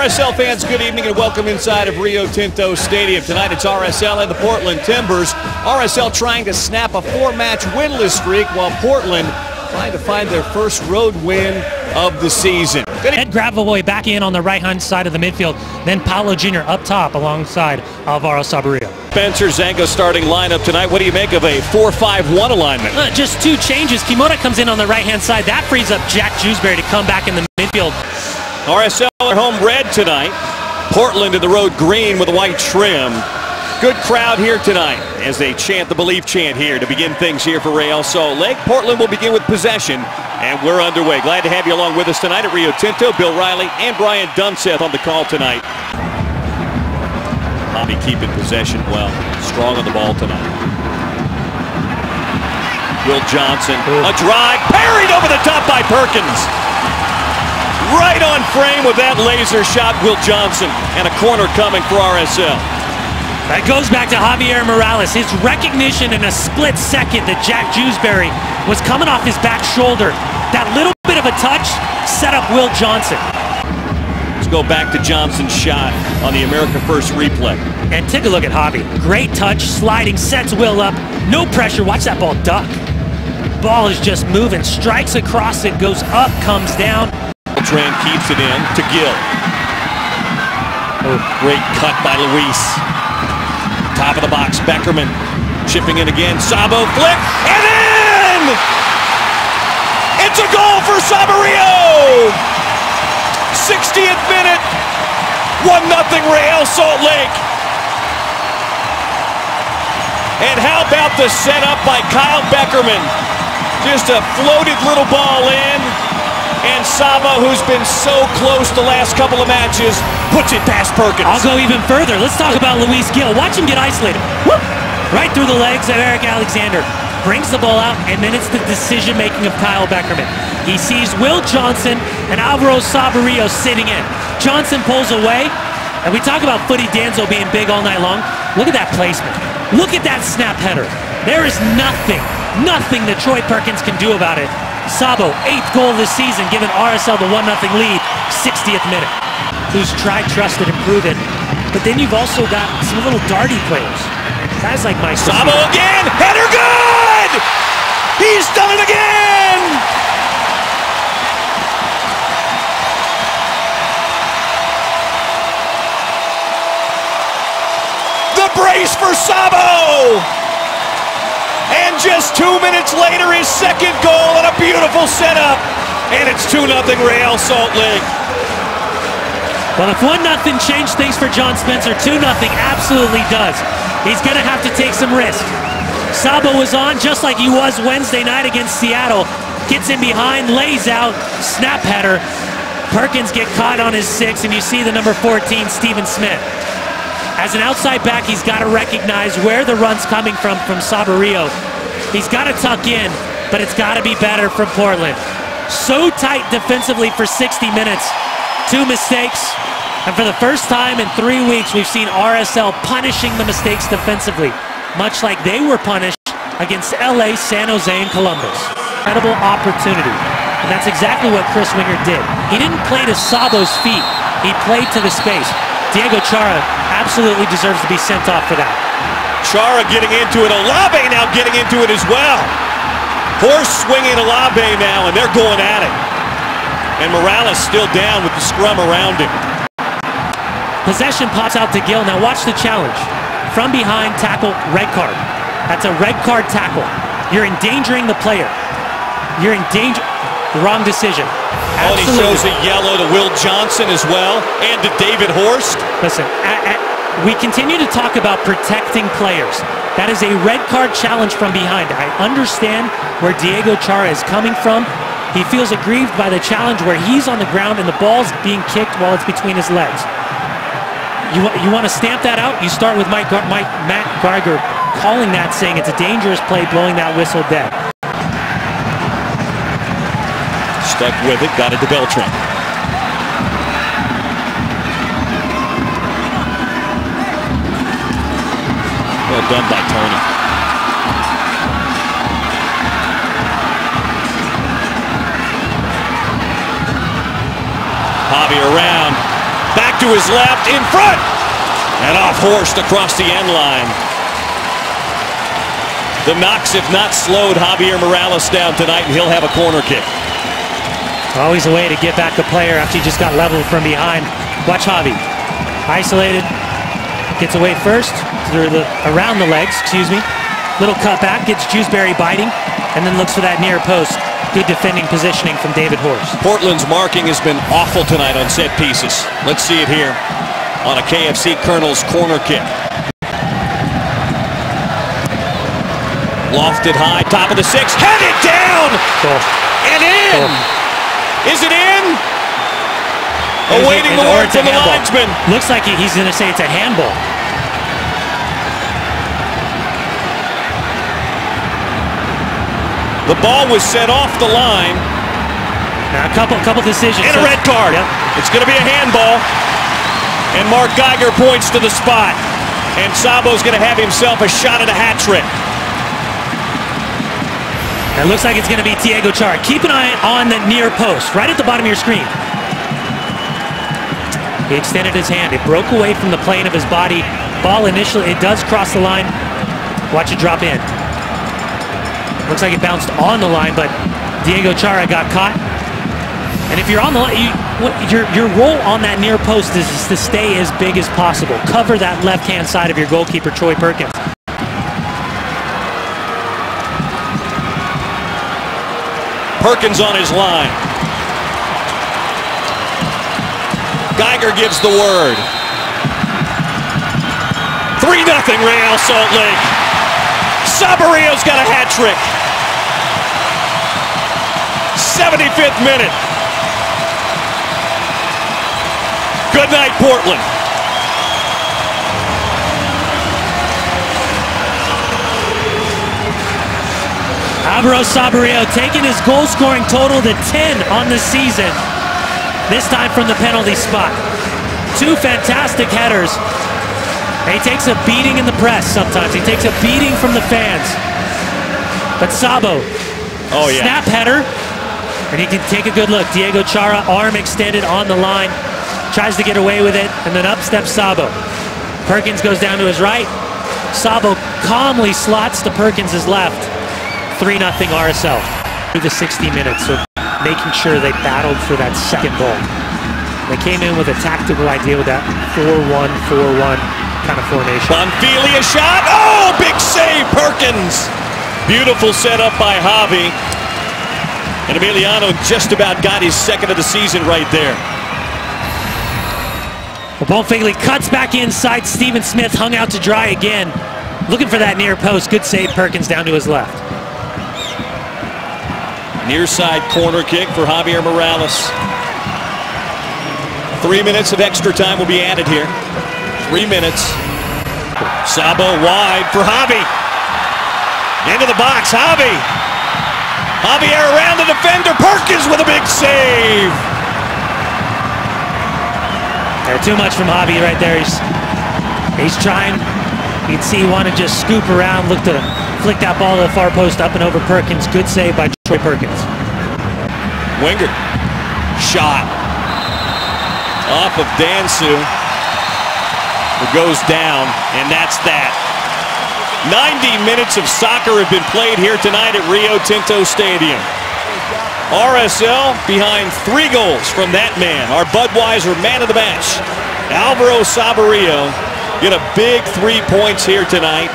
RSL fans, good evening and welcome inside of Rio Tinto Stadium. Tonight it's RSL and the Portland Timbers. RSL trying to snap a 4-match winless streak while Portland trying to find their first road win of the season. Ed Gravovoy back in on the right-hand side of the midfield. Then Paulo Jr. up top alongside Alvaro Saborío. Spencer Zango starting lineup tonight. What do you make of a 4-5-1 alignment? Just two changes. Kimura comes in on the right-hand side. That frees up Jack Jewsbury to come back in the midfield. RSL at home red tonight. Portland in the road green with a white trim. Good crowd here tonight as they chant the Believe chant here to begin things here for Real Salt Lake. Portland will begin with possession, and we're underway. Glad to have you along with us tonight at Rio Tinto. Bill Riley and Brian Dunseth on the call tonight. Bobby keeping possession well. Strong on the ball tonight. Will Johnson, a drive, parried over the top by Perkins. Right on frame with that laser shot, Will Johnson, and a corner coming for RSL. That goes back to Javier Morales. His recognition in a split second that Jack Jewsbury was coming off his back shoulder. That little bit of a touch set up Will Johnson. Let's go back to Johnson's shot on the America First replay. And take a look at Javi. Great touch, sliding, sets Will up. No pressure. Watch that ball duck. Ball is just moving. Strikes across it, goes up, comes down. Tran keeps it in to Gill. Oh, great cut by Luis. Top of the box, Beckerman chipping in again. Sabo flick, and in! It's a goal for Saborío! 60th minute, 1-0 Real Salt Lake. And how about the setup by Kyle Beckerman? Just a floated little ball in. And Sabo, who's been so close the last couple of matches, puts it past Perkins. I'll go even further. Let's talk about Luis Gill. Watch him get isolated. Whoop! Right through the legs of Eric Alexander. Brings the ball out, and then it's the decision-making of Kyle Beckerman. He sees Will Johnson and Alvaro Saborío sitting in. Johnson pulls away, and we talk about Footy Danzo being big all night long. Look at that placement. Look at that snap header. There is nothing that Troy Perkins can do about it. Sabo, 8th goal this season, giving RSL the 1-0 lead, 60th minute. Who's tried, trusted, and proven. But then you've also got some little darty players. Guys like my Sabo again, header good! He's done it again! The brace for Sabo! And just 2 minutes later, his second goal and a beautiful setup. And it's 2-0 Real Salt Lake. Well, if 1-0 changed things for John Spencer, 2-0 absolutely does. He's going to have to take some risk. Sabo was on just like he was Wednesday night against Seattle. Gets in behind, lays out, snap header. Perkins get caught on his 6, and you see the number 14, Stephen Smith. As an outside back, he's got to recognize where the run's coming from Saborío. He's got to tuck in, but it's got to be better from Portland. So tight defensively for 60 minutes. 2 mistakes, and for the first time in 3 weeks, we've seen RSL punishing the mistakes defensively, much like they were punished against LA, San Jose, and Columbus. Incredible opportunity, and that's exactly what Chris Winger did. He didn't play to Sabo's feet. He played to the space. Diego Chara absolutely deserves to be sent off for that. Chara getting into it. Olave now getting into it as well. Horse swinging Olave now, and they're going at it. And Morales still down with the scrum around him. Possession pops out to Gill. Now watch the challenge. From behind, tackle, red card. That's a red card tackle. You're endangering the player. You're in danger. The wrong decision. Oh, and he shows a yellow to Will Johnson as well, and to David Horst. Listen, we continue to talk about protecting players. That is a red card challenge from behind. I understand where Diego Chara is coming from. He feels aggrieved by the challenge where he's on the ground and the ball's being kicked while it's between his legs. You want to stamp that out? You start with Matt Geiger calling that, saying it's a dangerous play, blowing that whistle dead. Stuck with it, got it to Beltran. Well done by Tony. Javi around, back to to his left, in front, and off-horsed across the end line. The knocks have not slowed Javier Morales down tonight, and he'll have a corner kick. Always a way to get back the player after you just got leveled from behind. Watch Javi. Isolated. Gets away first, around the legs, excuse me. Little cut back, gets Jewsbury biting, and then looks for that near post. Good defending positioning from David Horst. Portland's marking has been awful tonight on set pieces. Let's see it here on a KFC Colonel's corner kick. Lofted high, top of the 6, headed down! Goal. And in! Goal. Is it in? Awaiting the word from the linesman. Looks like he's going to say it's a handball. The ball was set off the line. Now, a couple decisions. And a red card. Yep. It's going to be a handball. And Mark Geiger points to the spot. And Sabo's going to have himself a shot at a hat trick. It looks like it's going to be Diego Chara. Keep an eye on the near post, right at the bottom of your screen. He extended his hand. It broke away from the plane of his body. Ball initially, it does cross the line. Watch it drop in. Looks like it bounced on the line, but Diego Chara got caught. And if you're on the line, your role on that near post is to stay as big as possible. Cover that left-hand side of your goalkeeper, Troy Perkins. Perkins on his line. Geiger gives the word. 3-0 Real Salt Lake. Saborío's got a hat trick. 75th minute. Good night, Portland. Alvaro Saborío taking his goal-scoring total to 10 on the season. This time from the penalty spot. 2 fantastic headers. He takes a beating in the press sometimes. He takes a beating from the fans. But Sabo, snap header, and he can take a good look. Diego Chara, arm extended on the line, tries to get away with it, and then up steps Sabo. Perkins goes down to his right. Sabo calmly slots to Perkins' left. 3-0 RSL. Through the 60 minutes of making sure they battled for that second goal. They came in with a tactical idea with that 4-1-4-1 kind of formation. Bonfilia shot. Oh, big save, Perkins. Beautiful setup by Javi. And Emiliano just about got his second of the season right there. Well, Bonfilia cuts back inside. Stephen Smith hung out to dry again. Looking for that near post. Good save, Perkins down to his left. Near side corner kick for Javier Morales. 3 minutes of extra time will be added here. 3 minutes. Sabo wide for Javi. Into the box, Javi. Javier around the defender. Perkins with a big save. Too much from Javi right there. He's trying. You can see he wanted to just scoop around, look to flick that ball to the far post, up and over Perkins. Good save by Troy Perkins. Wenger. Shot. Off of Dansu. It goes down, and that's that. 90 minutes of soccer have been played here tonight at Rio Tinto Stadium. RSL behind 3 goals from that man, our Budweiser man of the match, Alvaro Saborío. Get a big 3 points here tonight.